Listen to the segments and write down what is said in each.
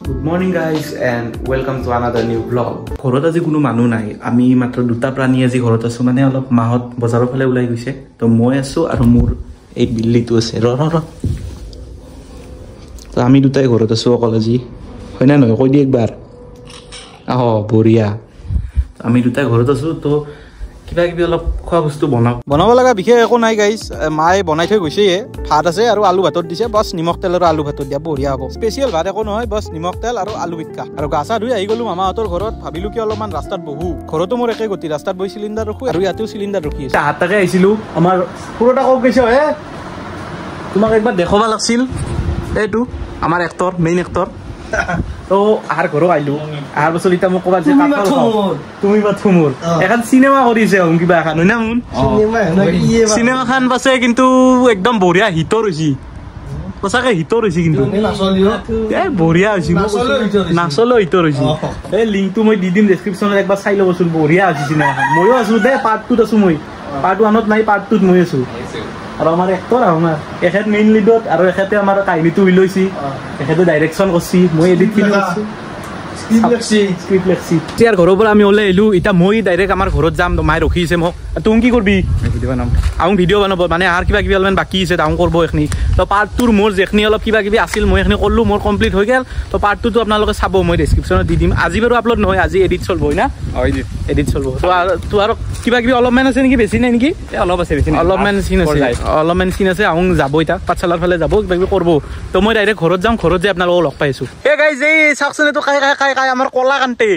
Good morning guys and welcome to another new vlog. ঘৰত আজি কোনো মানুহ নাই আমি মাত্ৰ দুটা প্ৰাণী আজি ঘৰত আছো মানে অলপ মাহত বজাৰৰ ফালে ওলাই গৈছে তো মই আছো আৰু মোৰ এই বিল্লিটো আছে ৰ তো আমি দুটাই ঘৰত আছো অকল আজি হয় না নহয় কৈ দি একবাৰ আহ বঢ়িয়া আমি দুটাই ঘৰত আছো তো কিবা কিবি অলপ খোৱা বস্তু বনাব লগা বিশেষ একো নাই গাইজ মায়ে বনাই থৈ গৈছে ভাত আছে আৰু আলু ভাতত দিছে বছ নিমখ তেল আৰু আলু ভাতত দিয়া বঢ়িয়া হ'ব স্পেচিয়েল ভাত একো নহয় বছ নিমখ তেল আৰু আলু পিটিকা আৰু গা চা ধুই আহি গ'লো মামাহঁতৰ ঘৰত ভাবিলো কি অলপমান ৰাস্তাত বহো ঘৰতো মোৰ একে গতি ৰাস্তাত বহি চিলিণ্ডাৰ ৰখো আৰু ইয়াতেও চিলিণ্ডাৰ ৰখি আছে হাতটাকে আহিছিলো আমাৰ পুৰোটা কক গৈছে হে তোমাক একবাৰ দেখাব লাগিছিল এইটো আমাৰ এক্টৰ মেইন এক্টৰ তো আহাৰ ঘৰো আহিলো আহাৰ বছৰ এতিয়া মোক ক'বাত যে তুমি বা থুমুৰ এখন চিনেমা কৰিছে কিবা এখন হয় না মোৰ চিনেমাখন পাছে কিন্তু একদম বঢ়িয়া হিটৰ হৈছে সঁচাকে হিটৰ হৈছে কিন্তু এই বঢ়িয়া হৈছে নাচলেও হিটৰ হৈছে এই লিংকটো মই দি দিম ডেছক্ৰিপশ্যনত একবাৰ চাই ল'বচোন বঢ়িয়া হৈছে চিনেমাখন ময়ো আছো দে পাৰ্ট 2ত আছো মই পাৰ্ট 1ত নাই পাৰ্ট 2ত মই আছো আৰু আমাৰ এক্টৰ আমাৰ এখেত মেইন লিডত আৰু এখেতে আমাৰ কাহিনীটো উলিয়াইছি এখেতে ডাইৰেকশ্যন কৰিছি মই এডিটখিনি কৰিছো স্ক্ৰিপ্ট লিখছি ইয়াৰ ঘৰৰ পৰা আমি ওলাই আহিলো এতিয়া মই ডাইৰেক্ট আমাৰ ঘৰত যাম মায়ে ৰখি আছে মোক তুমি কি কৰিবি ভিডিঅ' বনাম আহোঁ ভিডিঅ' বনাব মানে আৰু কিবা কিবি অলপমান বাকী আছে তাহোঁ কৰিব এইখিনি তো পাৰ্ট 2ৰ মোৰ যিখিনি অলপ কিবা কিবি আছিল মই এইখিনি কৰিলোঁ মোৰ কমপ্লিট হৈ গ'ল তো পাৰ্ট 2টো আপোনালোকে চাব মই ডেছক্ৰিপশ্যনত দি দিম আজি বাৰু আপলোড নহয় আজি এডিট চলিব হয় না এডিট চলিব তো আৰু কিবা কিবি অলপমান আছে নেকি বেছি নাই নেকি অলপ আছে বেছি অলপমান চিন আছে আহোঁ যাব এতিয়া পাঠশালাৰ ফালে যাব কিবা কিবি কৰিব তো মই ডাইৰেক্ট ঘৰত যাম ঘৰত যাই আপোনালোকক লগ পাইছোঁ এই গাইজ এই চাওকচোন এইটো কাই আমাৰ কলা কান্তে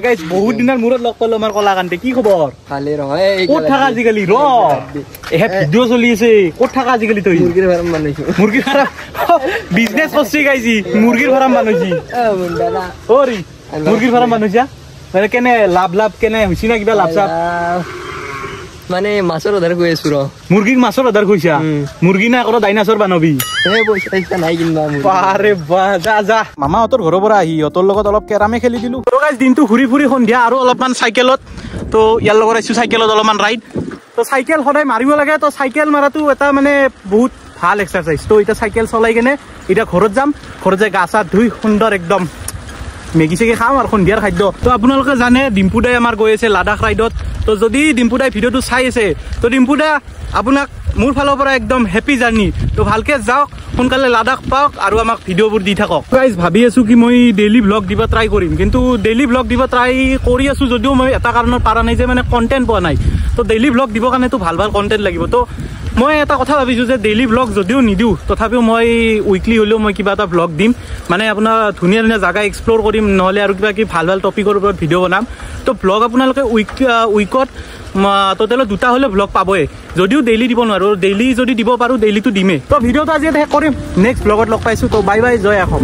গাইজ বহুত দিনৰ মূৰত লগ পালো আমাৰ কলা কান্তে কি খবৰ ক'ত থাকা আজিকালি ৰ এহে ভিডিঅ' চলি আছে ক'ত থাকা আজিকালি তই মুৰ্গীৰ ফাৰ্ম বনাইছো মুৰ্গীৰ ফাৰ্ম বিজনেছ কৰিছে গাইজি মুৰ্গীৰ ফাৰ্ম বনাইছি অৰি মুৰ্গীৰ ফাৰ্ম বনাইছা মানে কেনে লাভ কেনে হৈছে না কিবা লাভ চাপ মানে মাছৰ আধাৰ কৈ আছো ৰ মুৰ্গীক মাছৰ আধাৰ কৈছা মুৰ্গী না আকৌ ডাইনাছৰ বানবি পইচা নাই কিনবা আৰে বাহ যা মামাহঁতৰ ঘৰৰ পৰা আহি সিহঁতৰ লগত অলপ কেৰামে খেলি দিলো তো গাইজ দিনটো ঘূৰি সন্ধিয়া আৰু অলপমান চাইকেলত তো ইয়াৰ লগত আহিছো চাইকেলত অলপমান ৰাইড তো চাইকেল সদায় মাৰিব লাগে তো চাইকেল মাৰাটো এটা মানে বহুত ভাল এক্সাৰচাইজ তো এতিয়া চাইকেল চলাই কেনে এতিয়া ঘৰত যাম ঘৰত যাই গা চা ধুই সুন্দৰ একদম মেগী চেগি খাম আৰু সন্ধিয়াৰ খাদ্য তো আপোনালোকে জানে ডিম্পু দাই আমাৰ গৈ আছে লাডাখ ৰাইডত তো যদি ডিম্পু দাই ভিডিঅ'টো চাই আছে তো ডিম্পু দা আপোনাক মোৰ ফালৰ পৰা একদম হেপী জাৰ্ণি তো ভালকে যাওক সোনকালে লাডাখ পাওক আৰু আমাক ভিডিঅ'বোৰ দি থাকক গাইজ ভাবি আছো কি মই ডেইলি ব্লগ দিব ট্ৰাই কৰিম কিন্তু ডেইলি ব্লগ দিব ট্ৰাই কৰি আছো যদিও মই এটা কাৰণত পাৰা নাই যে মানে কণ্টেণ্ট পোৱা নাই তো ডেইলি ব্লগ দিবৰ কাৰণেতো ভাল কণ্টেণ্ট লাগিব তো মই এটা কথা ভাবিছোঁ যে ডেইলি ব্লগ যদিও নিদিওঁ তথাপিও মই উইকলি হ'লেও মই কিবা এটা ব্লগ দিম মানে আপোনাৰ ধুনীয়া জাগা এক্সপ্ল'ৰ কৰিম নহ'লে আৰু কিবা কিবি ভাল টপিকৰ ওপৰত ভিডিঅ' বনাম তো ব্লগ আপোনালোকে উইকত টোটেলত 2টা হ'লে ব্লগ পাবই যদিও ডেইলি দিব নোৱাৰোঁ ডেইলি যদি দিব পাৰোঁ ডেইলিটো দিমেই তো ভিডিঅ'টো আজি শেষ কৰিম নেক্সট ব্লগত লগ পাইছোঁ তো বাই জয় অসম